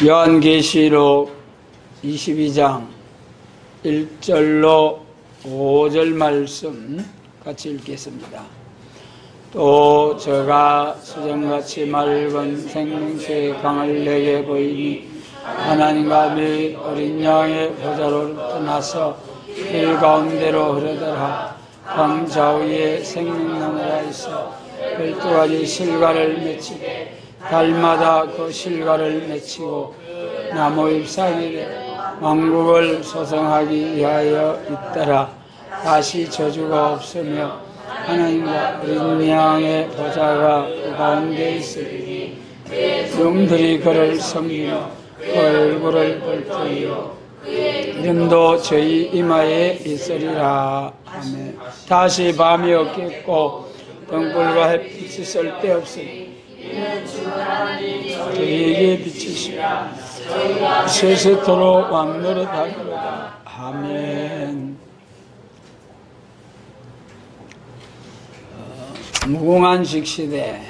요한계시록 22장 1절로 5절 말씀 같이 읽겠습니다. 또 저가 수정같이 맑은 생명수의 강을 내게 보이니 하나님과 및 어린 양의 보좌로 떠나서 길 가운데로 흐르더라. 강 좌우에 생명나무가 있어 12가지 실과를 맺히되 달마다 그 실과를 맺히고 나무 잎사귀에 왕국을 소성하기 위하여 있더라. 다시 저주가 없으며 하나님과 어린 양의 보좌가 그 가운데 있으니 영들이 그를 섬기며 그 얼굴을 볼 터이요 이름도 저희 이마에 있으리라. 아멘. 다시 밤이 없겠고 등불과 햇빛이 쓸데없으니 저희에게 비치시라. 세세토록 왕노릇하리로다. 아멘. 무궁한식 시대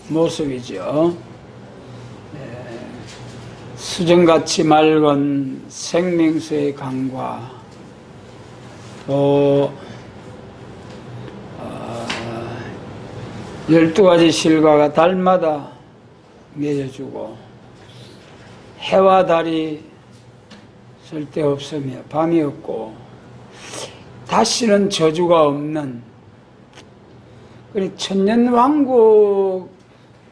모습이죠. 수정같이 맑은 생명수의 강과 또 12가지 실과가 달마다 맺어주고 해와 달이 쓸데없으며 밤이 없고 다시는 저주가 없는 천년왕국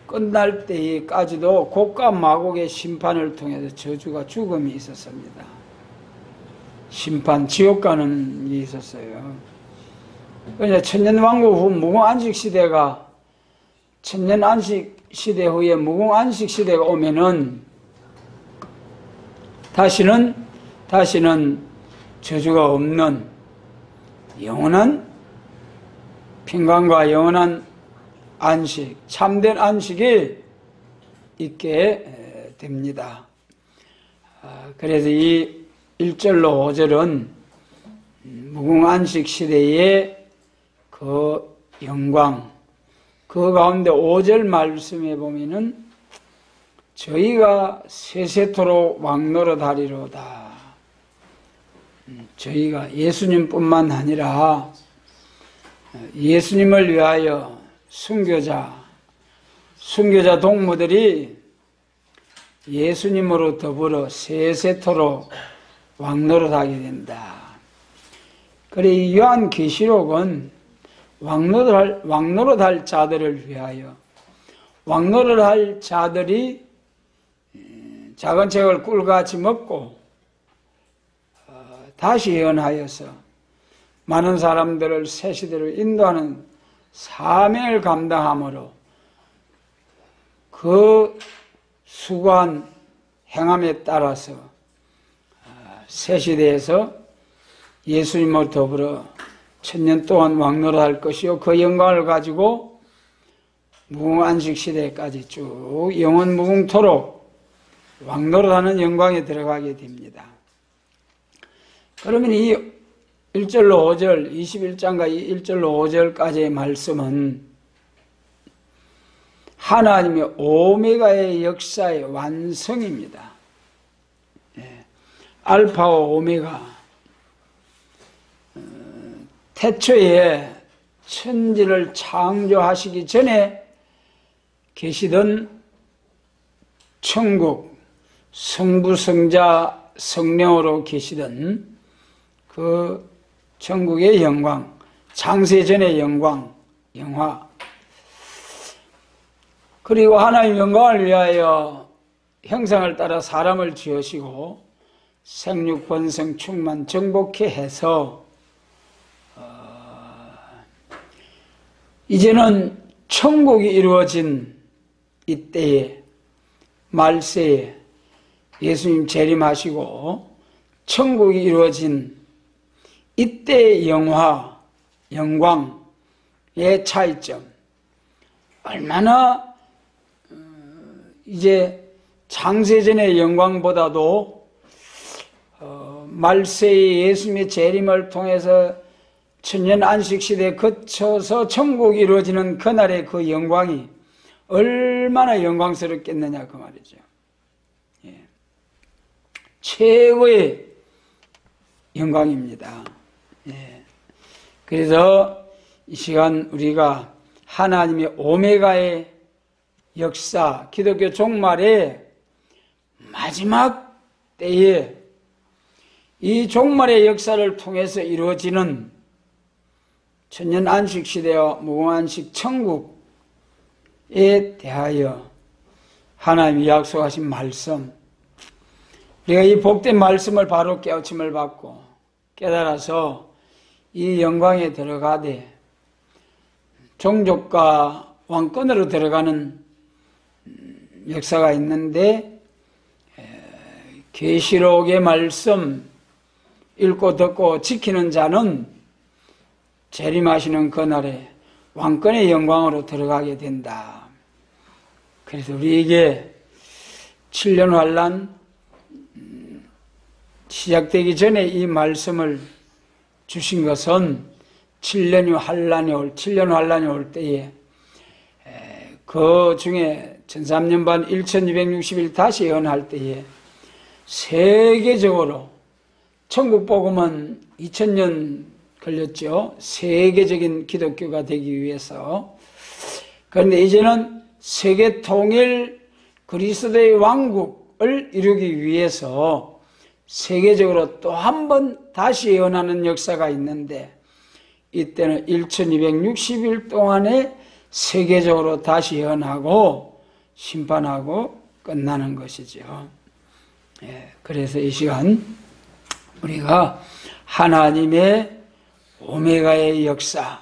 끝날 때까지도 고가 마곡의 심판을 통해서 저주가 죽음이 있었습니다. 심판, 지옥 가는 게 있었어요. 그러니까 천년왕국 후 무궁안식 시대가 천년안식 시대 후에 무궁안식 시대가 오면은 다시는 저주가 없는 영원한 평강과 영원한 안식, 참된 안식이 있게 됩니다. 그래서 이 1절로 5절은 무궁안식 시대의 그 영광, 그 가운데 5절 말씀에 보면은 저희가 세세토록 왕노릇하리로다. 저희가 예수님뿐만 아니라 예수님을 위하여 순교자 동무들이 예수님으로 더불어 세세토록 왕노릇하게 된다. 그래 이 요한계시록은 왕노릇할 자들을 위하여 왕노릇할 자들이 작은 책을 꿀같이 먹고 다시 예언하여서 많은 사람들을 새 시대로 인도하는 사명을 감당함으로 그 수고한 행함에 따라서 새 시대에서 예수님을 더불어 천년 동안 왕노릇할 것이요 그 영광을 가지고 무궁안식 시대까지 쭉 영원 무궁토록 왕노릇하는 영광에 들어가게 됩니다. 그러면 이 1절로 5절, 21장과 1절로 5절까지의 말씀은 하나님의 오메가의 역사의 완성입니다. 알파와 오메가, 태초에 천지를 창조하시기 전에 계시던 천국, 성부, 성자, 성령으로 계시던 그 천국의 영광, 창세전의 영광, 영화. 그리고 하나님의 영광을 위하여 형상을 따라 사람을 지으시고 생육, 번성, 충만, 정복해 해서 이제는 천국이 이루어진 이때에 말세에 예수님 재림하시고 천국이 이루어진 이때의 영화, 영광의 차이점. 얼마나 이제 창세전의 영광보다도 말세의 예수님의 재림을 통해서 천년 안식시대에 거쳐서 천국이 이루어지는 그날의 그 영광이 얼마나 영광스럽겠느냐 그 말이죠. 최고의 영광입니다. 그래서 이 시간 우리가 하나님의 오메가의 역사, 기독교 종말의 마지막 때에 이 종말의 역사를 통해서 이루어지는 천년 안식 시대와 무궁안식 천국에 대하여 하나님이 약속하신 말씀, 우리가 이 복된 말씀을 바로 깨우침을 받고 깨달아서 이 영광에 들어가되 종족과 왕권으로 들어가는 역사가 있는데, 계시록의 말씀 읽고 듣고 지키는 자는 재림하시는 그날에 왕권의 영광으로 들어가게 된다. 그래서 우리에게 7년 환란 시작되기 전에 이 말씀을 주신 것은 7년 환란이 올 때에 그 중에 1300년 1260일 다시 예언할 때에 세계적으로, 천국 복음은 2000년 걸렸죠. 세계적인 기독교가 되기 위해서. 그런데 이제는 세계 통일 그리스도의 왕국을 이루기 위해서 세계적으로 또 한 번 다시 예언하는 역사가 있는데, 이때는 1260일 동안에 세계적으로 다시 예언하고 심판하고 끝나는 것이죠. 그래서 이 시간 우리가 하나님의 오메가의 역사,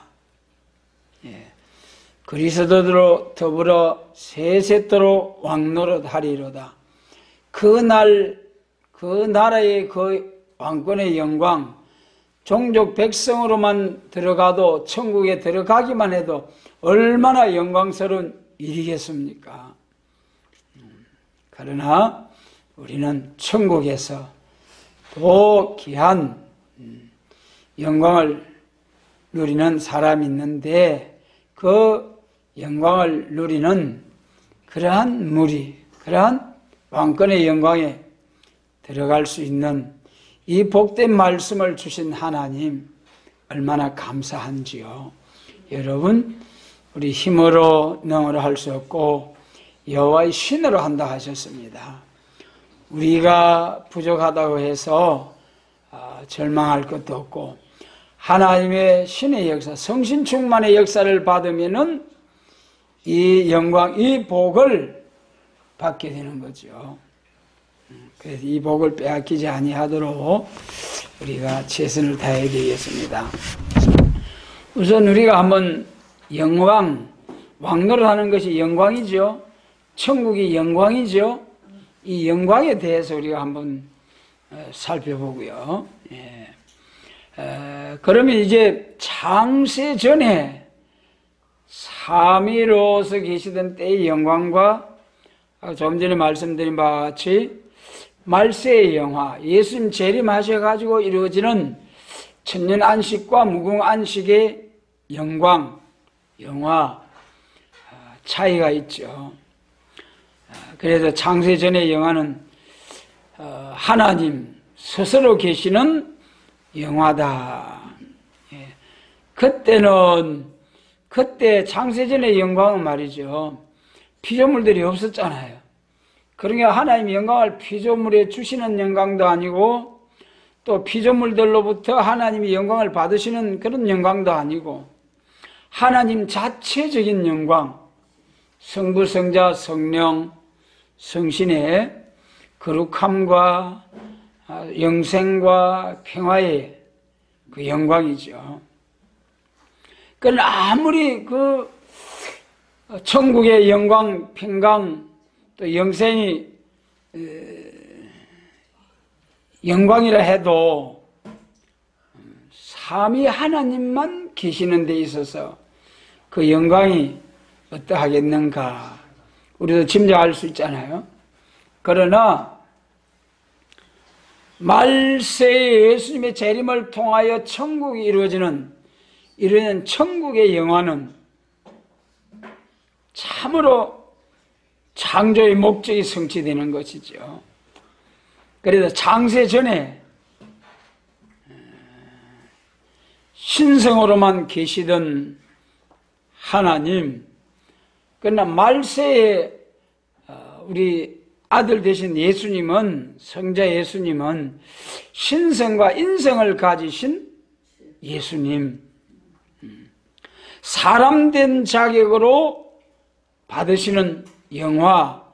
그리스도로 더불어 세세토록 왕노릇하리로다. 그날 그 나라의 그 왕권의 영광, 종족 백성으로만 들어가도, 천국에 들어가기만 해도 얼마나 영광스러운 일이겠습니까? 그러나 우리는 천국에서 더 귀한 영광을 누리는 사람이 있는데, 그 영광을 누리는 그러한 무리, 그러한 왕권의 영광에 들어갈 수 있는 이 복된 말씀을 주신 하나님 얼마나 감사한지요. 여러분, 우리 힘으로 능으로 할 수 없고 여호와의 신으로 한다 하셨습니다. 우리가 부족하다고 해서 절망할 것도 없고, 하나님의 신의 역사, 성신 충만의 역사를 받으면은 이 영광, 이 복을 받게 되는 거죠. 그래서 이 복을 빼앗기지 아니하도록 우리가 최선을 다해야 되겠습니다. 우선 우리가 한번 왕노릇하는 것이 영광이죠. 천국이 영광이죠. 이 영광에 대해서 우리가 한번 살펴보고요. 그러면 이제 창세 전에 삼위로서 계시던 때의 영광과 좀 전에 말씀드린 바와 같이 말세의 영화, 예수님 재림하셔가지고 이루어지는 천년 안식과 무궁 안식의 영광, 영화 차이가 있죠. 그래서 창세 전의 영화는 하나님 스스로 계시는 영화다. 그때 창세 전의 영광은 말이죠, 피조물들이 없었잖아요. 그러니까 하나님의 영광을 피조물에 주시는 영광도 아니고, 또 피조물들로부터 하나님의 영광을 받으시는 그런 영광도 아니고, 하나님 자체적인 영광, 성부, 성자, 성령, 성신의 거룩함과 영생과 평화의 그 영광이죠. 그러나 아무리 그 천국의 영광, 평강, 또 영생이 영광이라 해도 삼위 하나님만 계시는 데 있어서 그 영광이 어떠하겠는가, 우리도 짐작할 수 있잖아요. 그러나 말세의 예수님의 재림을 통하여 천국이 이루어지는 천국의 영화는 참으로 창조의 목적이 성취되는 것이죠. 그래서 창세 전에 신성으로만 계시던 하나님, 그러나 말세에 우리 아들 되신 예수님은, 성자 예수님은 신성과 인성을 가지신 예수님, 사람된 자격으로 받으시는 영화,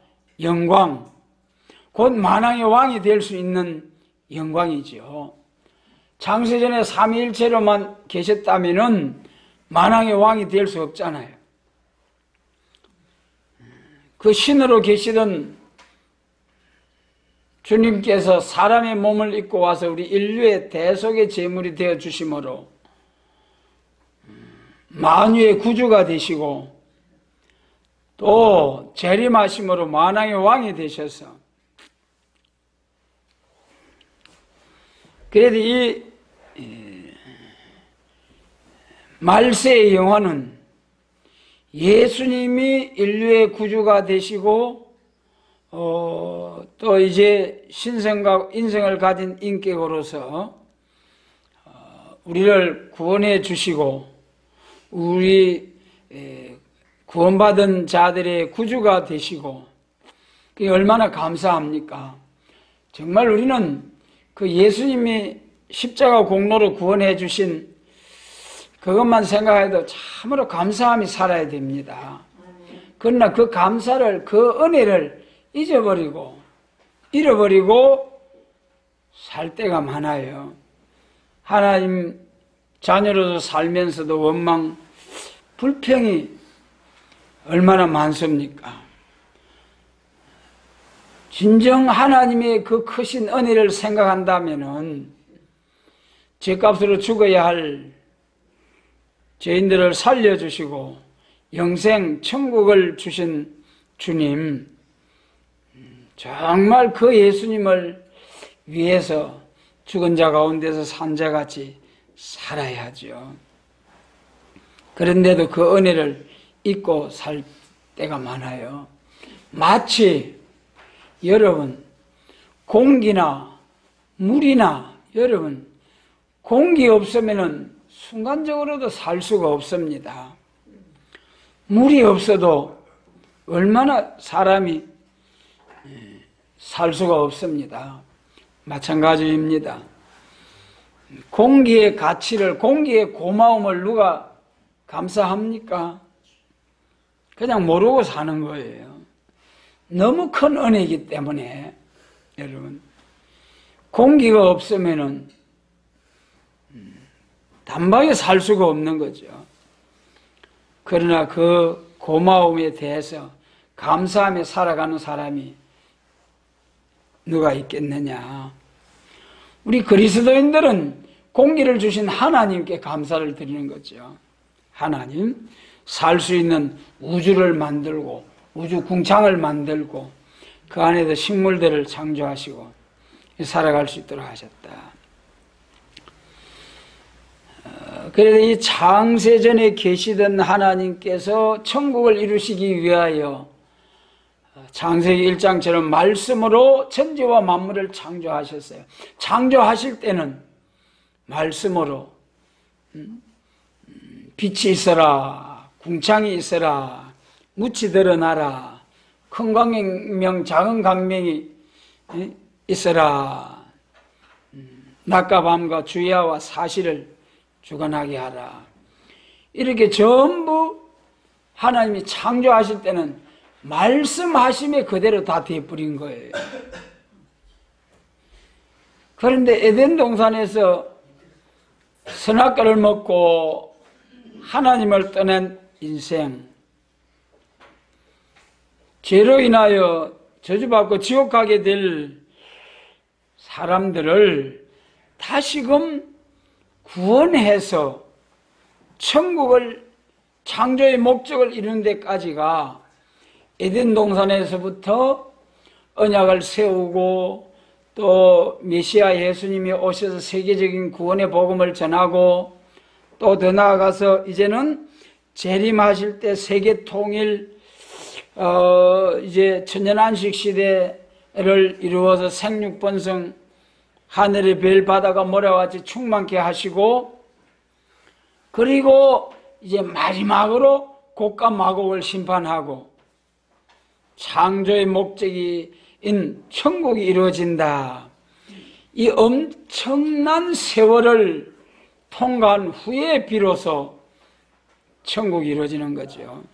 영광, 곧 만왕의 왕이 될 수 있는 영광이지요. 창세전에 삼위일체로만 계셨다면은 만왕의 왕이 될 수 없잖아요. 그 신으로 계시던 주님께서 사람의 몸을 입고 와서 우리 인류의 대속의 제물이 되어 주심으로 만유의 구주가 되시고 또 재림하심으로 만왕의 왕이 되셔서, 그래도 이 말세의 영화는 예수님이 인류의 구주가 되시고 또 이제 신성과 인성을 가진 인격으로서 우리를 구원해 주시고 우리 구원받은 자들의 구주가 되시고, 그게 얼마나 감사합니까? 정말 우리는 그 예수님이 십자가 공로로 구원해 주신 그것만 생각해도 참으로 감사함이 살아야 됩니다. 그러나 그 감사를, 그 은혜를 잊어버리고 잃어버리고 살 때가 많아요. 하나님 자녀로서 살면서도 원망, 불평이 얼마나 많습니까? 진정 하나님의 그 크신 은혜를 생각한다면은 죄값으로 죽어야 할 죄인들을 살려주시고 영생 천국을 주신 주님, 정말 그 예수님을 위해서 죽은 자 가운데서 산 자같이 살아야죠. 그런데도 그 은혜를 잊고 살 때가 많아요. 마치 여러분 공기나 물이나, 여러분 공기 없으면은 순간적으로도 살 수가 없습니다. 물이 없어도 얼마나 사람이 살 수가 없습니다. 마찬가지입니다. 공기의 가치를, 공기의 고마움을 누가 감사합니까? 그냥 모르고 사는 거예요. 너무 큰 은혜이기 때문에. 여러분, 공기가 없으면은 단박에 살 수가 없는 거죠. 그러나 그 고마움에 대해서 감사하며 살아가는 사람이 누가 있겠느냐? 우리 그리스도인들은 공기를 주신 하나님께 감사를 드리는 거죠. 하나님, 살 수 있는 우주를 만들고 우주 궁창을 만들고 그 안에서 식물들을 창조하시고 살아갈 수 있도록 하셨다. 그래서 이 창세전에 계시던 하나님께서 천국을 이루시기 위하여 창세기 1장처럼 말씀으로 천지와 만물을 창조하셨어요. 창조하실 때는 말씀으로 빛이 있어라, 궁창이 있어라, 묻이 드러나라, 큰 광명 작은 광명이 있어라, 낮과 밤과 주야와 사실을 주관하게 하라. 이렇게 전부 하나님이 창조하실 때는 말씀하심에 그대로 다 되어버린 거예요. 그런데 에덴 동산에서 선악과를 먹고 하나님을 떠난 인생, 죄로 인하여 저주받고 지옥 가게 될 사람들을 다시금 구원해서 천국을, 창조의 목적을 이루는 데까지가 에덴 동산에서부터 언약을 세우고 또 메시아 예수님이 오셔서 세계적인 구원의 복음을 전하고 또 더 나아가서 이제는 재림하실 때 세계 통일, 이제 천년안식 시대 이루어서 생육번성 하늘의 별 바다가 모래같이 충만케 하시고, 그리고 이제 마지막으로 곡과 마곡을 심판하고 창조의 목적인 천국이 이루어진다. 이 엄청난 세월을 통과한 후에 비로소 천국이 이루어지는 거죠.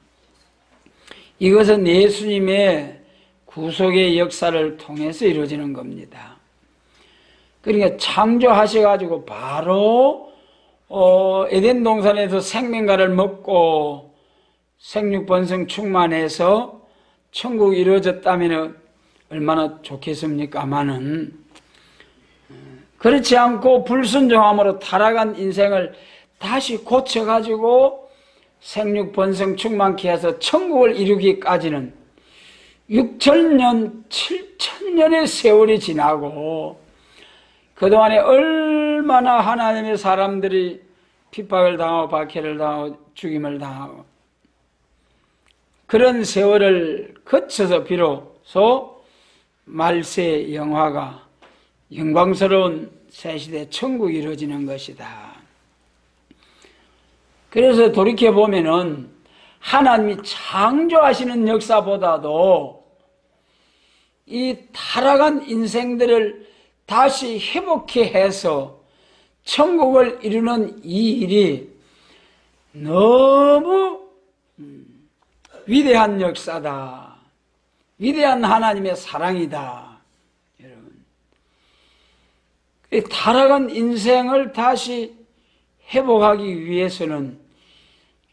이것은 예수님의 구속의 역사를 통해서 이루어지는 겁니다. 그러니까 창조하셔가지고 바로 에덴 동산에서 생명과를 먹고 생육번성 충만해서 천국이 이루어졌다면 얼마나 좋겠습니까마는, 그렇지 않고 불순종함으로 타락한 인생을 다시 고쳐가지고 생육번성 충만케 해서 천국을 이루기까지는 6,000년, 7,000년의 세월이 지나고 그동안에 얼마나 하나님의 사람들이 핍박을 당하고 박해를 당하고 죽임을 당하고 그런 세월을 거쳐서 비로소 말세의 영화가 영광스러운 새시대 천국이 이루어지는 것이다. 그래서 돌이켜보면은 하나님이 창조하시는 역사보다도 이 타락한 인생들을 다시 회복해 해서 천국을 이루는 이 일이 너무 위대한 역사다. 위대한 하나님의 사랑이다. 여러분, 이 타락한 인생을 다시 회복하기 위해서는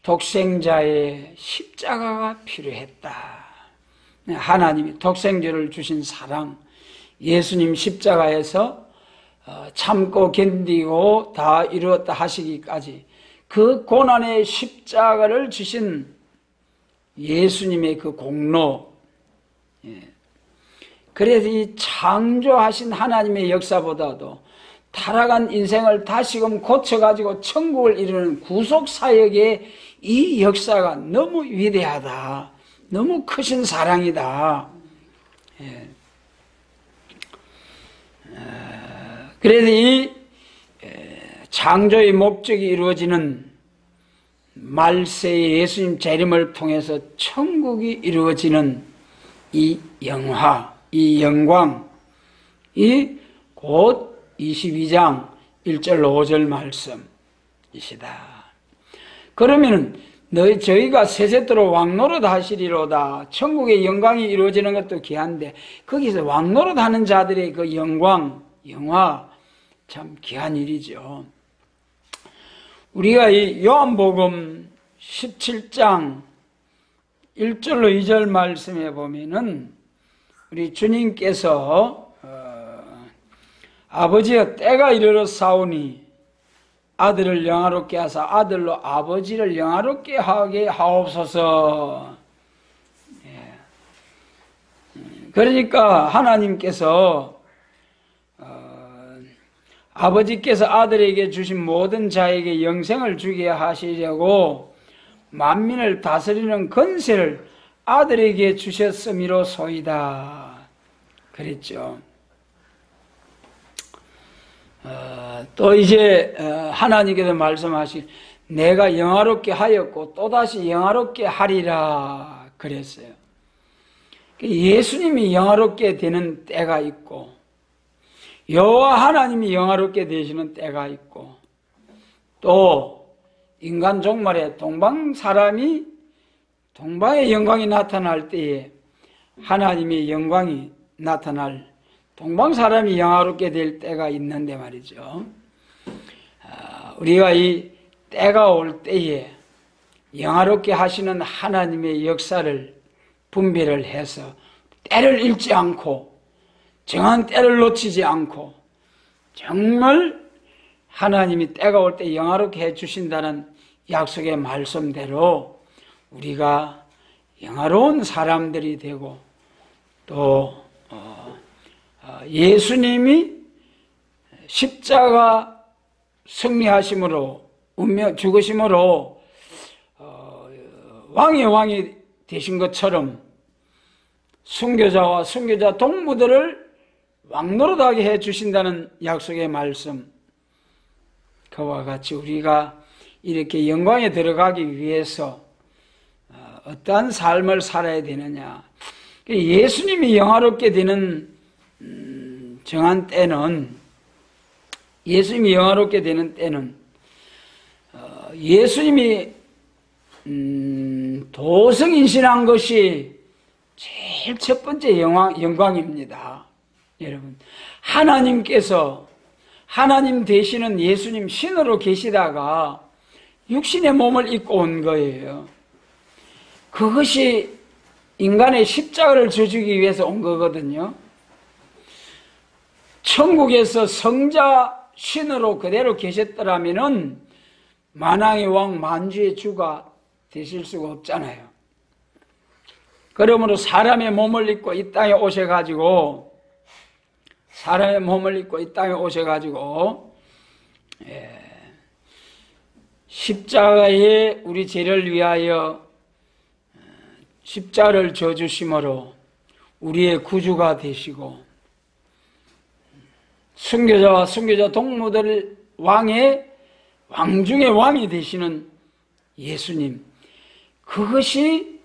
독생자의 십자가가 필요했다. 하나님이 독생자를 주신 사랑, 예수님 십자가에서 참고 견디고 다 이루었다 하시기까지 그 고난의 십자가를 주신 예수님의 그 공로, 그래서 이 창조하신 하나님의 역사보다도 타락한 인생을 다시금 고쳐가지고 천국을 이루는 구속사역의 이 역사가 너무 위대하다. 너무 크신 사랑이다. 그래서 이 창조의 목적이 이루어지는 말세의 예수님 재림을 통해서 천국이 이루어지는 이 영화, 이 영광, 이 곧 22장 1절 5절 말씀이시다. 그러면은 저희가 세세토록 왕노릇 하시리로다. 천국의 영광이 이루어지는 것도 귀한데 거기서 왕노릇 하는 자들의 그 영광, 영화 참 귀한 일이죠. 우리가 이 요한복음 17장 1절로 2절 말씀에 보면은 우리 주님께서 아버지여 때가 이르러 사오니 아들을 영화롭게 하사 아들로 아버지를 영화롭게 하게 하옵소서. 그러니까 하나님께서 아버지께서 아들에게 주신 모든 자에게 영생을 주게 하시려고 만민을 다스리는 권세를 아들에게 주셨음이로소이다. 그랬죠. 또 이제 하나님께서 말씀하신 내가 영화롭게 하였고 또다시 영화롭게 하리라 그랬어요. 예수님이 영화롭게 되는 때가 있고 여호와 하나님이 영화롭게 되시는 때가 있고 또 인간 종말에 동방 사람이 동방의 영광이 나타날 때에 하나님의 영광이 나타날 동방 사람이 영화롭게 될 때가 있는데 말이죠. 우리가 이 때가 올 때에 영화롭게 하시는 하나님의 역사를 분별을 해서 때를 잃지 않고 정한 때를 놓치지 않고 정말 하나님이 때가 올 때 영화롭게 해주신다는 약속의 말씀대로 우리가 영화로운 사람들이 되고 또 예수님이 십자가 승리하심으로 운명 죽으심으로 왕의 왕이 되신 것처럼 순교자와 순교자 동무들을 왕노릇하게 해 주신다는 약속의 말씀, 그와 같이 우리가 이렇게 영광에 들어가기 위해서 어떠한 삶을 살아야 되느냐. 예수님이 영화롭게 되는 정한 때는, 예수님이 영화롭게 되는 때는 예수님이 도성인신한 것이 제일 첫 번째 영광입니다. 여러분, 하나님께서 하나님 되시는 예수님 신으로 계시다가 육신의 몸을 입고 온 거예요. 그것이 인간의 십자가를 져주기 위해서 온 거거든요. 천국에서 성자 신으로 그대로 계셨더라면은 만왕의 왕 만주의 주가 되실 수가 없잖아요. 그러므로 사람의 몸을 입고 이 땅에 오셔가지고 십자가에 우리 죄를 위하여 십자가를 져주심으로 우리의 구주가 되시고, 순교자와 순교자 동무들 왕 중의 왕이 되시는 예수님, 그것이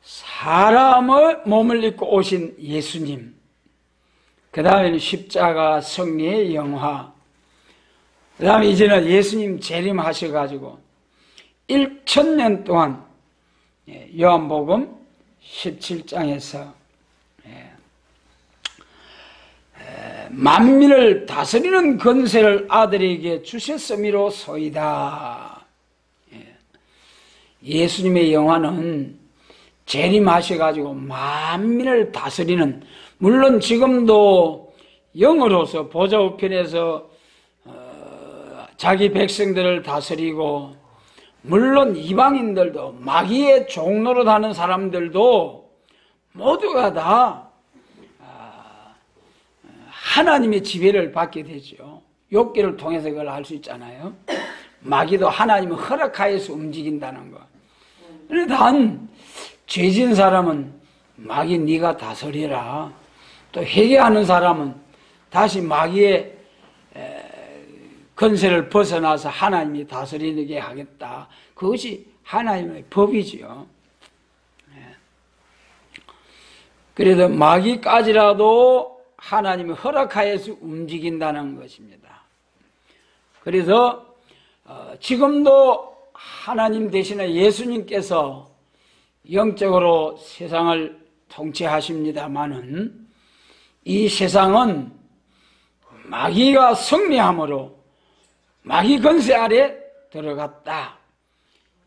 사람의 몸을 입고 오신 예수님, 그 다음에는 십자가 승리의 영화, 그 다음에 이제는 예수님 재림하셔가지고 1000년 동안 요한복음 17장에서 만민을 다스리는 권세를 아들에게 주셨음이로소이다. 예수님의 영화는 재림하셔가지고 만민을 다스리는, 물론 지금도 영으로서 보좌 우편에서 자기 백성들을 다스리고, 물론 이방인들도 마귀의 종노릇하는 사람들도 모두가 다 하나님의 지배를 받게 되죠. 욥기를 통해서 그걸 알 수 있잖아요. 마귀도 하나님의 허락하에서 움직인다는 거. 그런데 단 죄진 사람은 마귀 네가 다스리라, 또 회개하는 사람은 다시 마귀의 권세를 벗어나서 하나님이 다스리게 하겠다. 그것이 하나님의 법이지요. 그래서 마귀까지라도 하나님의 허락하에서 움직인다는 것입니다. 그래서 지금도 하나님 되시는 예수님께서 영적으로 세상을 통치하십니다마는 이 세상은 마귀가 승리함으로 마귀 권세 아래 들어갔다.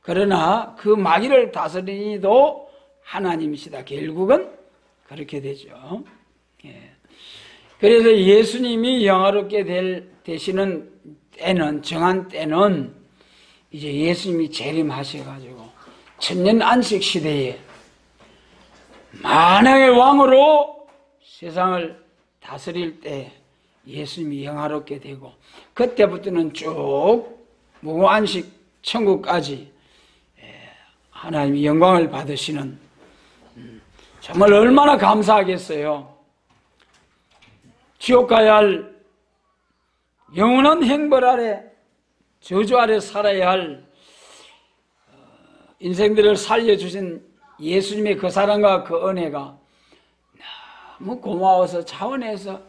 그러나 그 마귀를 다스리는 이도 하나님이시다. 결국은 그렇게 되죠. 그래서 예수님이 영화롭게 되시는 때는, 정한 때는 이제 예수님이 재림하셔가지고 천년 안식 시대에 만왕의 왕으로 세상을 다스릴 때 예수님이 영화롭게 되고, 그때부터는 쭉 무한식 천국까지 하나님이 영광을 받으시는, 정말 얼마나 감사하겠어요. 지옥 가야 할 영원한 행벌 아래, 저주 아래 살아야 할 인생들을 살려주신 예수님의 그 사랑과 그 은혜가 너무 고마워서 차원에서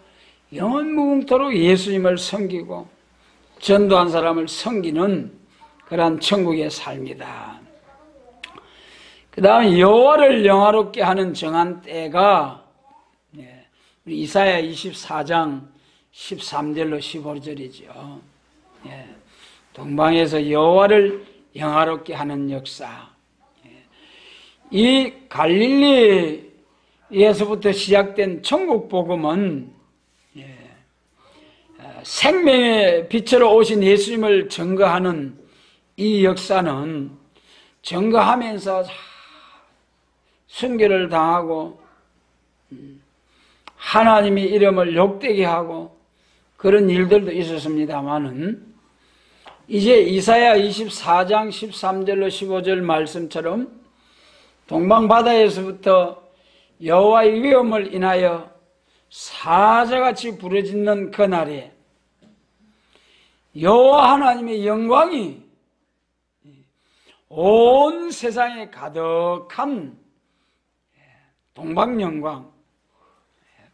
영원무궁토록 예수님을 섬기고 전도한 사람을 섬기는 그러한 천국의 삶이다. 그 다음에 여호와를 영화롭게 하는 정한 때가 우리 이사야 24장 13절로 15절이죠. 동방에서 여호와를 영화롭게 하는 역사. 이 갈릴리에서부터 시작된 천국 복음은 생명의 빛으로 오신 예수님을 증거하는 이 역사는 증거하면서 순교를 당하고 하나님의 이름을 욕되게 하고 그런 일들도 있었습니다마는, 이제 이사야 24장 13절로 15절 말씀처럼 동방바다에서부터 여호와의 위엄을 인하여 사자같이 부르짖는 그날에 여호와 하나님의 영광이 온 세상에 가득한 동방영광,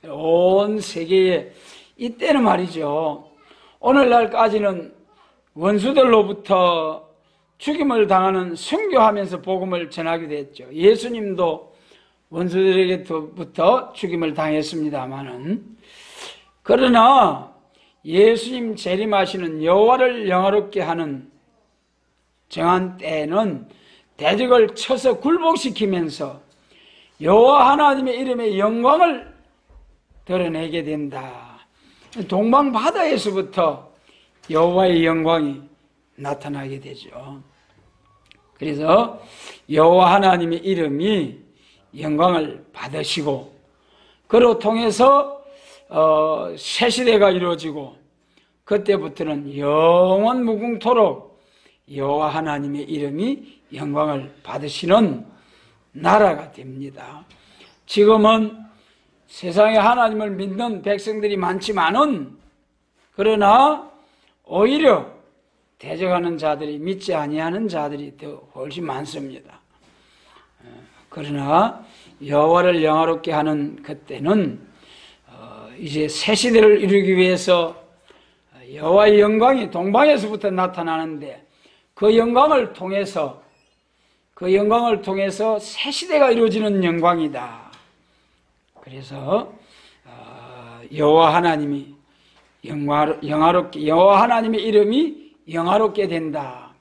온 세계에, 이때는 말이죠, 오늘날까지는 원수들로부터 죽임을 당하는 순교하면서 복음을 전하기도 했죠. 예수님도 원수들에게부터 죽임을 당했습니다마는, 그러나 예수님 재림하시는 여호와를 영화롭게 하는 정한 때에는 대적을 쳐서 굴복시키면서 여호와 하나님의 이름의 영광을 드러내게 된다. 동방 바다에서부터 여호와의 영광이 나타나게 되죠. 그래서 여호와 하나님의 이름이 영광을 받으시고, 그로 통해서 새 시대가 이루어지고, 그때부터는 영원 무궁토록 여호와 하나님의 이름이 영광을 받으시는 나라가 됩니다. 지금은 세상에 하나님을 믿는 백성들이 많지만은, 그러나 오히려 대적하는 자들이, 믿지 아니하는 자들이 더 훨씬 많습니다. 그러나 여호와를 영화롭게 하는 그때는 이제 새 시대를 이루기 위해서 여호와의 영광이 동방에서부터 나타나는데, 그 영광을 통해서 새 시대가 이루어지는 영광이다. 그래서 여호와 하나님이 영화롭게, 여호와 하나님의 이름이 영화롭게 된다.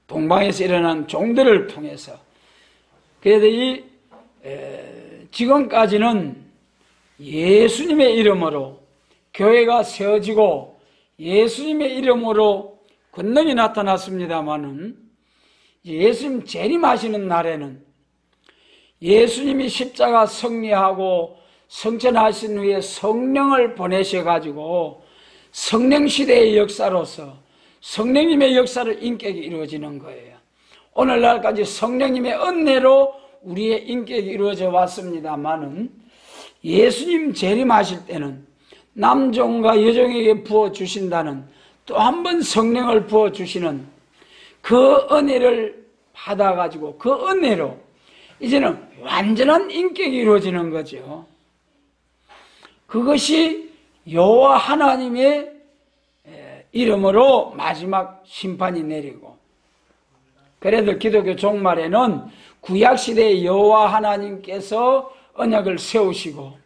동방에서 일어난 종들을 통해서. 그래도 지금까지는 예수님의 이름으로 교회가 세워지고 예수님의 이름으로 권능이 나타났습니다마는, 예수님 재림하시는 날에는 예수님이 십자가 승리하고 성천하신 후에 성령을 보내셔가지고 성령 시대의 역사로서 성령님의 역사를 인격이 이루어지는 거예요. 오늘날까지 성령님의 은혜로 우리의 인격이 이루어져 왔습니다마는, 예수님 재림하실 때는 남종과 여종에게 부어주신다는, 또 한 번 성령을 부어주시는 그 은혜를 받아가지고 그 은혜로 이제는 완전한 인격이 이루어지는 거죠. 그것이 여호와 하나님의 이름으로 마지막 심판이 내리고, 그래도 기독교 종말에는 구약시대의 여호와 하나님께서 언약을 세우시고,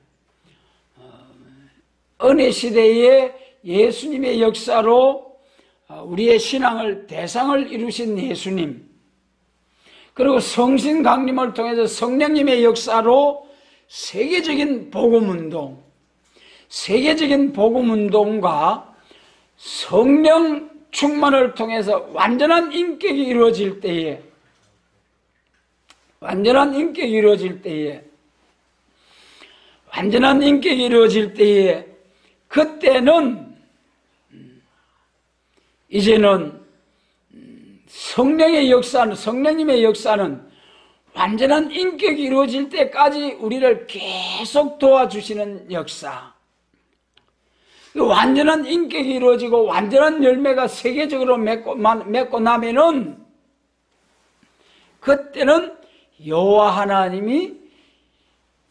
은혜시대의 예수님의 역사로 우리의 신앙을 대상을 이루신 예수님, 그리고 성신 강림을 통해서 성령님의 역사로 세계적인 복음운동과 성령 충만을 통해서 완전한 인격이 이루어질 때에 그때는 이제는 성령의 역사는, 성령님의 역사는 완전한 인격이 이루어질 때까지 우리를 계속 도와주시는 역사, 완전한 인격이 이루어지고 완전한 열매가 세계적으로 맺고 나면은, 그때는 여호와 하나님이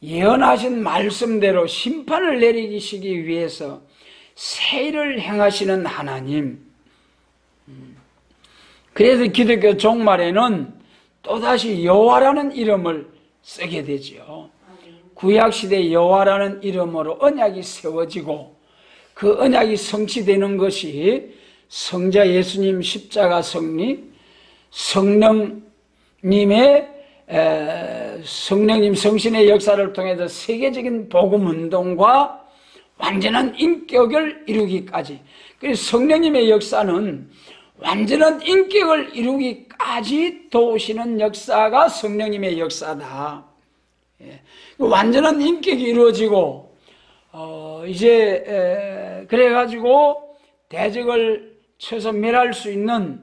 예언하신 말씀대로 심판을 내리시기 위해서 새 일을 행하시는 하나님. 그래서 기독교 종말에는 또다시 여호와라는 이름을 쓰게 되죠. 구약시대 여호와라는 이름으로 언약이 세워지고, 그 언약이 성취되는 것이 성자 예수님 십자가 승리, 성령님 성신의 역사를 통해서 세계적인 복음운동과 완전한 인격을 이루기까지, 그래서 성령님의 역사는 완전한 인격을 이루기까지 도우시는 역사가 성령님의 역사다. 완전한 인격이 이루어지고, 이제 그래가지고 대적을 쳐서 멸할 수 있는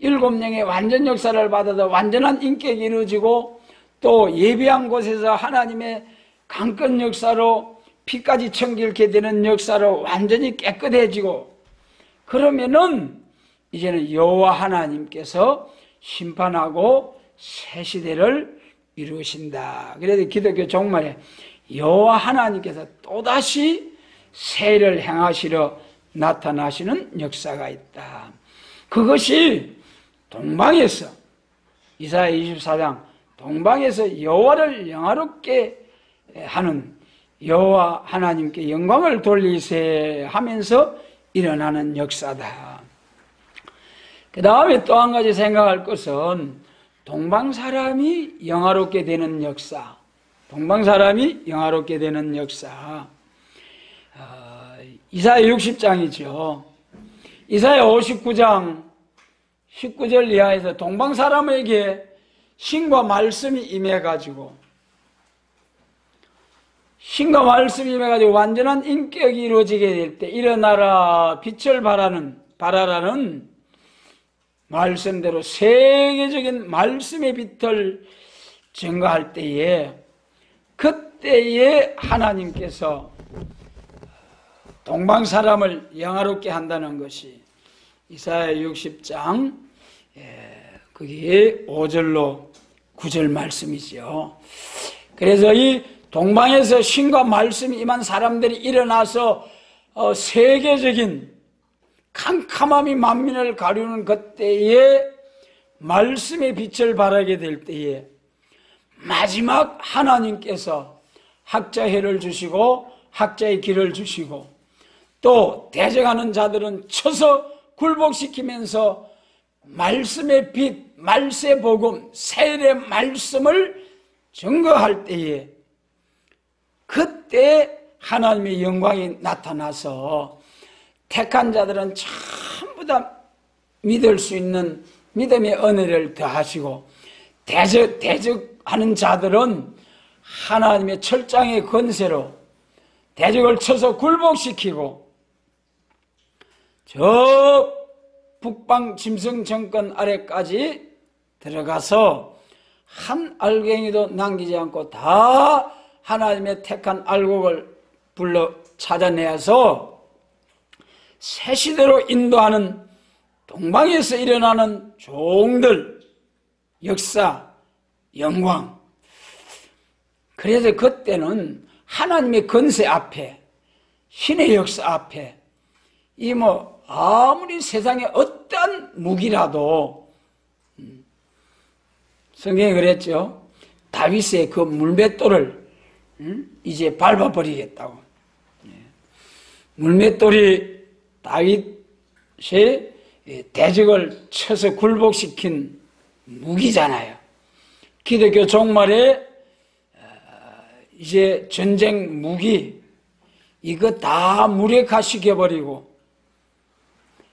7명의 완전 역사를 받아서 완전한 인격이 이루어지고, 또 예비한 곳에서 하나님의 강권 역사로 피까지 청결케 되는 역사로 완전히 깨끗해지고, 그러면은 이제는 여호와 하나님께서 심판하고 새 시대를 이루신다. 그래서 기독교 종말에 여호와 하나님께서 또다시 새를 행하시러 나타나시는 역사가 있다. 그것이 동방에서, 이사야 24장 동방에서 여호와를 영화롭게 하는, 여호와 하나님께 영광을 돌리세 하면서 일어나는 역사다. 그 다음에 또 한 가지 생각할 것은 동방 사람이 영화롭게 되는 역사, 동방 사람이 영화롭게 되는 역사. 이사야 60장이죠. 이사야 59장 19절 이하에서 동방 사람에게 신과 말씀이 임해가지고, 신과 말씀이 임해가지고 완전한 인격이 이루어지게 될 때 일어나라 빛을 발하라는 말씀대로 세계적인 말씀의 빛을 증거할 때에, 그때에 하나님께서 동방 사람을 영화롭게 한다는 것이 이사야 60장 그게 5절로 9절 말씀이죠. 그래서 이 동방에서 신과 말씀이 임한 사람들이 일어나서 세계적인 캄캄함이 만민을 가리우는 그때에 말씀의 빛을 발하게 될 때에 마지막 하나님께서 학자해를 주시고 학자의 길을 주시고, 또 대적하는 자들은 쳐서 굴복시키면서 말씀의 빛, 말세 복음, 세례 말씀을 증거할 때에, 그때 하나님의 영광이 나타나서 택한 자들은 전부 다 믿을 수 있는 믿음의 은혜를 더하시고, 대적하는 자들은 하나님의 철장의 권세로 대적을 쳐서 굴복시키고, 저 북방 짐승 정권 아래까지 들어가서 한 알갱이도 남기지 않고 다 하나님의 택한 알곡을 불러 찾아내서 새 시대로 인도하는 동방에서 일어나는 종들, 역사, 영광. 그래서 그때는 하나님의 권세 앞에, 신의 역사 앞에, 아무리 세상에 어떤 무기라도, 성경에 그랬죠. 다윗의 그 물맷돌을 이제 밟아버리겠다고. 물맷돌이 다윗의 대적을 쳐서 굴복시킨 무기잖아요. 기독교 종말에 이제 전쟁 무기 이거 다 무력화시켜버리고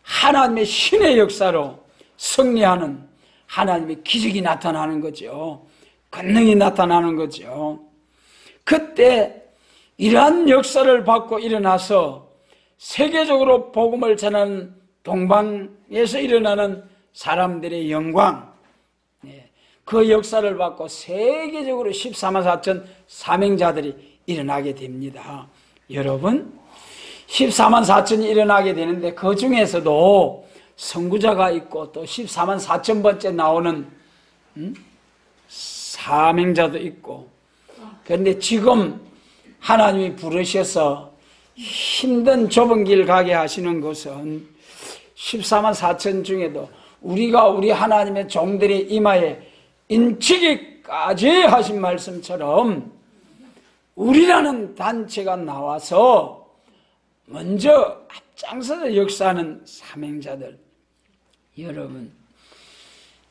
하나님의 신의 역사로 승리하는 하나님의 기적이 나타나는 거죠. 권능이 나타나는 거죠. 그때 이러한 역사를 받고 일어나서 세계적으로 복음을 전하는 동방에서 일어나는 사람들의 영광, 그 역사를 받고 세계적으로 14만 4천 사명자들이 일어나게 됩니다. 여러분, 14만 4천이 일어나게 되는데 그 중에서도 선구자가 있고 또 14만 4천 번째 나오는 사명자도 있고, 그런데 지금 하나님이 부르셔서 힘든 좁은 길 가게 하시는 것은 14만 4천 중에도 우리가 우리 하나님의 종들의 이마에 인치기까지 하신 말씀처럼 우리라는 단체가 나와서 먼저 앞장서서 역사하는 사명자들, 여러분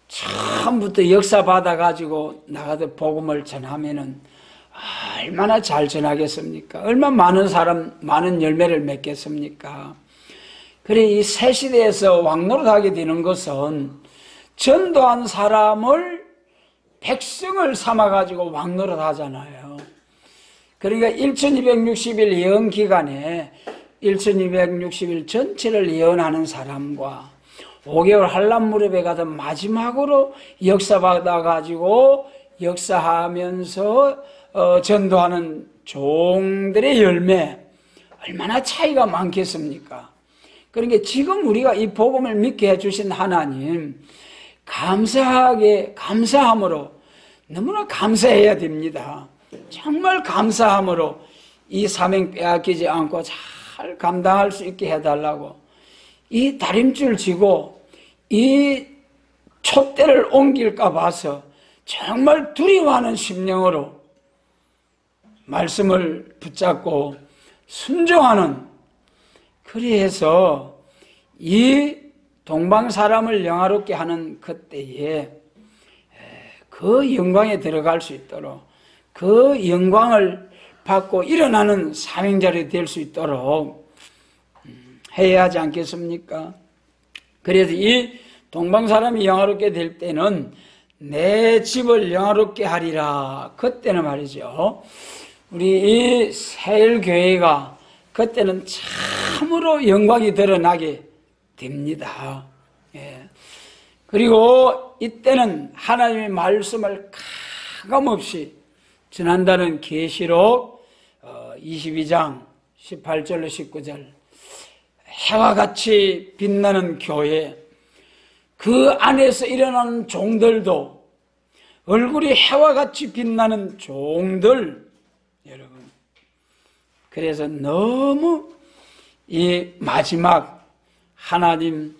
처음부터 역사 받아가지고 나가서 복음을 전하면은 얼마나 잘 전하겠습니까? 얼마나 많은 사람, 많은 열매를 맺겠습니까? 그래, 이 새 시대에서 왕노릇하게 되는 것은 전도한 사람을 백성을 삼아가지고 왕노릇 하잖아요. 그러니까 1260일 예언 기간에 1260일 전체를 예언하는 사람과 5개월 한란 무렵에 가서 마지막으로 역사 받아가지고 역사하면서 전도하는 종들의 열매 얼마나 차이가 많겠습니까? 그러니까 지금 우리가 이 복음을 믿게 해주신 하나님 감사함으로 너무나 감사해야 됩니다. 정말 감사함으로 이 사명 빼앗기지 않고 잘 감당할 수 있게 해달라고 이 다림줄 지고 이 촛대를 옮길까 봐서 정말 두려워하는 심령으로 말씀을 붙잡고 순종하는, 그리해서 이 동방 사람을 영화롭게 하는 그때에 그 영광에 들어갈 수 있도록, 그 영광을 받고 일어나는 사명자들이 될 수 있도록 해야 하지 않겠습니까? 그래서 이 동방 사람이 영화롭게 될 때는 내 집을 영화롭게 하리라. 그때는 말이죠, 우리 이 세일교회가 그때는 참으로 영광이 드러나게 됩니다. 예. 그리고 이때는 하나님의 말씀을 가감없이 전한다는 계시록 22장 18절로 19절, 해와 같이 빛나는 교회, 그 안에서 일어나는 종들도 얼굴이 해와 같이 빛나는 종들, 여러분. 그래서 너무 이 마지막 하나님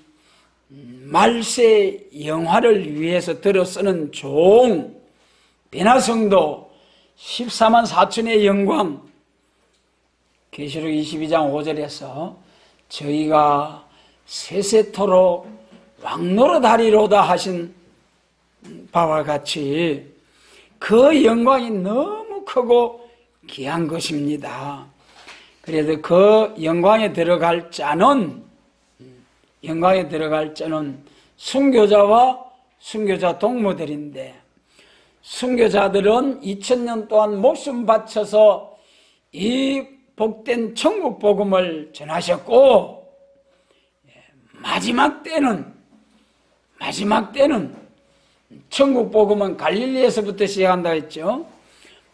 말세 영화를 위해서 들어쓰는 종, 베나성도 14만 4천의 영광, 계시록 22장 5절에서 저희가 세세토록 왕노릇하리로다 하신 바와 같이 그 영광이 너무 크고 귀한 것입니다. 그래서 그 영광에 들어갈 자는 순교자와 순교자 동무들인데, 순교자들은 2000년 동안 목숨 바쳐서 이 복된 천국 복음을 전하셨고, 마지막 때는 천국 복음은 갈릴리에서부터 시작한다 했죠.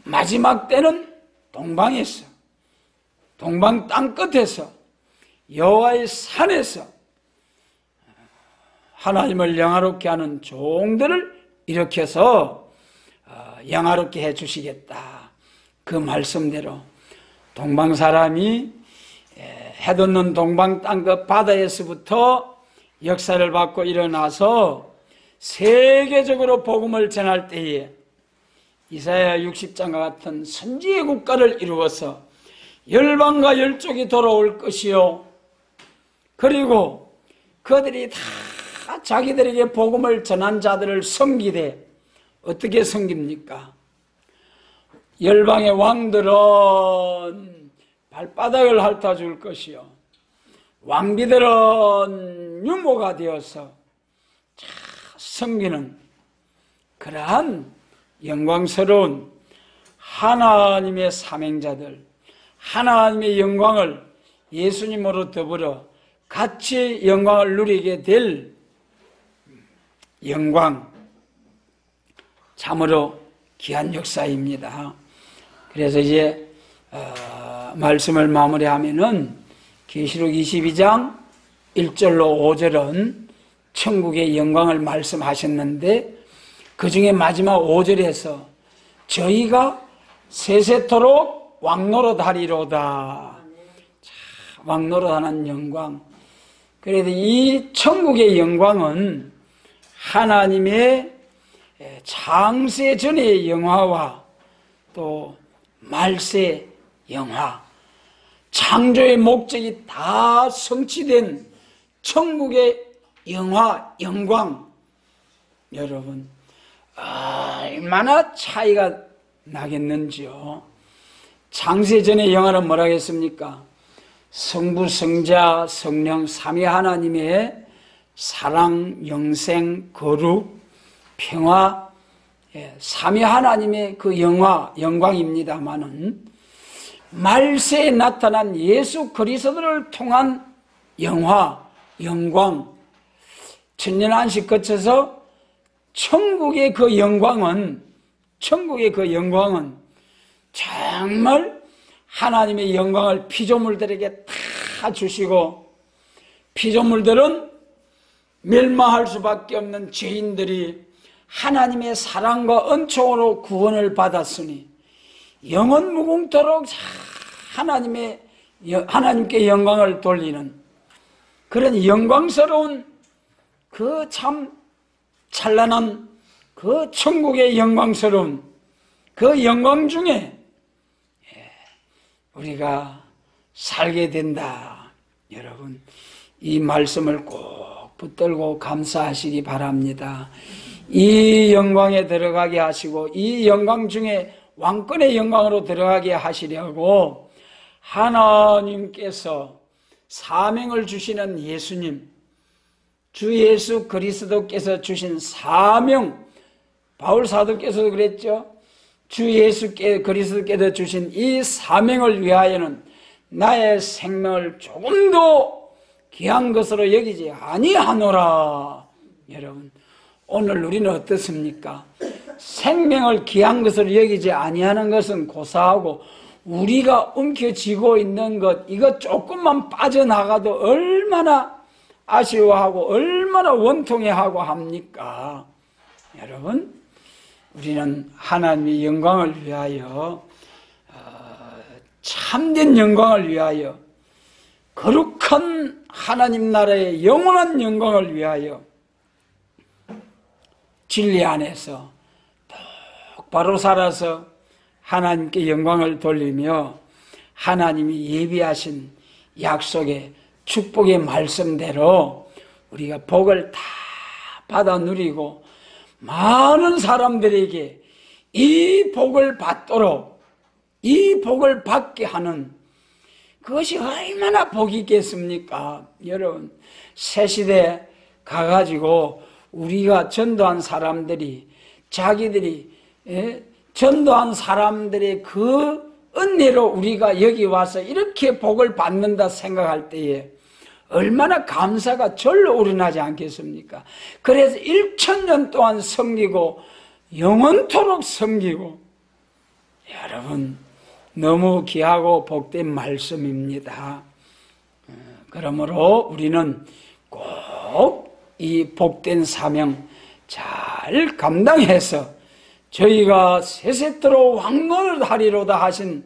마지막 때는 동방에서, 동방 땅끝에서, 여호와의 산에서 하나님을 영화롭게 하는 종들을 일으켜서 영화롭게 해주시겠다. 그 말씀대로 동방 사람이 해돋는 동방 땅끝 바다에서부터 역사를 받고 일어나서 세계적으로 복음을 전할 때에 이사야 60장과 같은 선지의 국가를 이루어서 열방과 열족이 돌아올 것이요, 그리고 그들이 다 자기들에게 복음을 전한 자들을 섬기되, 어떻게 섬깁니까? 열방의 왕들은 발바닥을 핥아줄 것이요, 왕비들은 유모가 되어서 섬기는 그러한 영광스러운 하나님의 사명자들, 하나님의 영광을 예수님으로 더불어 같이 영광을 누리게 될 영광, 참으로 귀한 역사입니다. 그래서 이제 말씀을 마무리하면은 계시록 22장 1절로 5절은 천국의 영광을 말씀하셨는데, 그 중에 마지막 5절에서 저희가 세세토록 왕노릇하리로다. 왕노릇하는 영광. 그래서 이 천국의 영광은 하나님의 창세 전의 영화와 또 말세 영화, 창조의 목적이 다 성취된 천국의 영화, 영광, 여러분 얼마나 차이가 나겠는지요. 창세전의 영화는 뭐라고 했습니까? 성부, 성자, 성령 삼위 하나님의 사랑, 영생, 거룩, 평화, 삼위 하나님의 그 영광입니다마는 말세에 나타난 예수 그리스도를 통한 영화, 영광, 천년안식 거쳐서 천국의 그 영광은 천국의 그 영광은 정말 하나님의 영광을 피조물들에게 다 주시고, 피조물들은 멸망할 수밖에 없는 죄인들이 하나님의 사랑과 은총으로 구원을 받았으니 영원 무궁토록 하나님께 영광을 돌리는 그런 영광스러운 그 참 찬란한 그 천국의 영광스러운 그 영광 중에 우리가 살게 된다. 여러분, 이 말씀을 꼭 붙들고 감사하시기 바랍니다. 이 영광에 들어가게 하시고 이 영광 중에 왕권의 영광으로 들어가게 하시려고 하나님께서 사명을 주시는 예수님, 주 예수 그리스도께서 주신 사명, 바울 사도께서도 그랬죠. 주 예수 그리스도께서 주신 이 사명을 위하여는 나의 생명을 조금도 귀한 것으로 여기지 아니하노라. 여러분, 오늘 우리는 어떻습니까? 생명을 귀한 것으로 여기지 아니하는 것은 고사하고, 우리가 움켜쥐고 있는 것, 이거 조금만 빠져나가도 얼마나 아쉬워하고 얼마나 원통해하고 합니까? 여러분, 우리는 하나님의 영광을 위하여, 참된 영광을 위하여, 거룩한 하나님 나라의 영원한 영광을 위하여 진리 안에서 똑바로 살아서 하나님께 영광을 돌리며 하나님이 예비하신 약속의 축복의 말씀대로 우리가 복을 다 받아 누리고 많은 사람들에게 이 복을 받도록, 이 복을 받게 하는 그것이 얼마나 복이 있겠습니까? 여러분, 새 시대에 가가지고 우리가 전도한 사람들이, 자기들이 전도한 사람들의 그 은혜로 우리가 여기 와서 이렇게 복을 받는다 생각할 때에 얼마나 감사가 절로 우러나지 않겠습니까? 그래서 1000년 동안 섬기고 영원토록 섬기고, 여러분, 너무 귀하고 복된 말씀입니다. 그러므로 우리는 꼭 이 복된 사명 잘 감당해서 저희가 세세토록 왕노릇하리로다 하신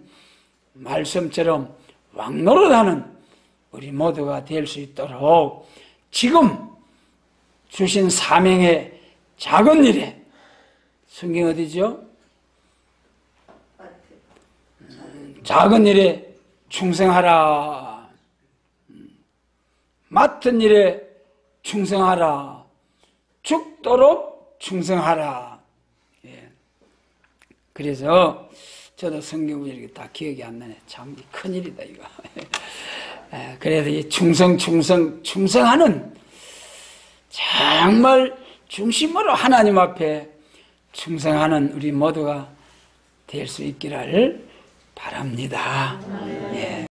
말씀처럼 왕노릇하는 우리 모두가 될 수 있도록 지금 주신 사명의 작은 일에, 성경 어디죠? 작은 일에 충성하라. 맡은 일에 충성하라. 죽도록 충성하라. 예. 그래서 저도 성경 이렇게 다 기억이 안 나네. 참 큰일이다 이거. 그래서 이 충성하는, 정말 중심으로 하나님 앞에 충성하는 우리 모두가 될 수 있기를 바랍니다. 예.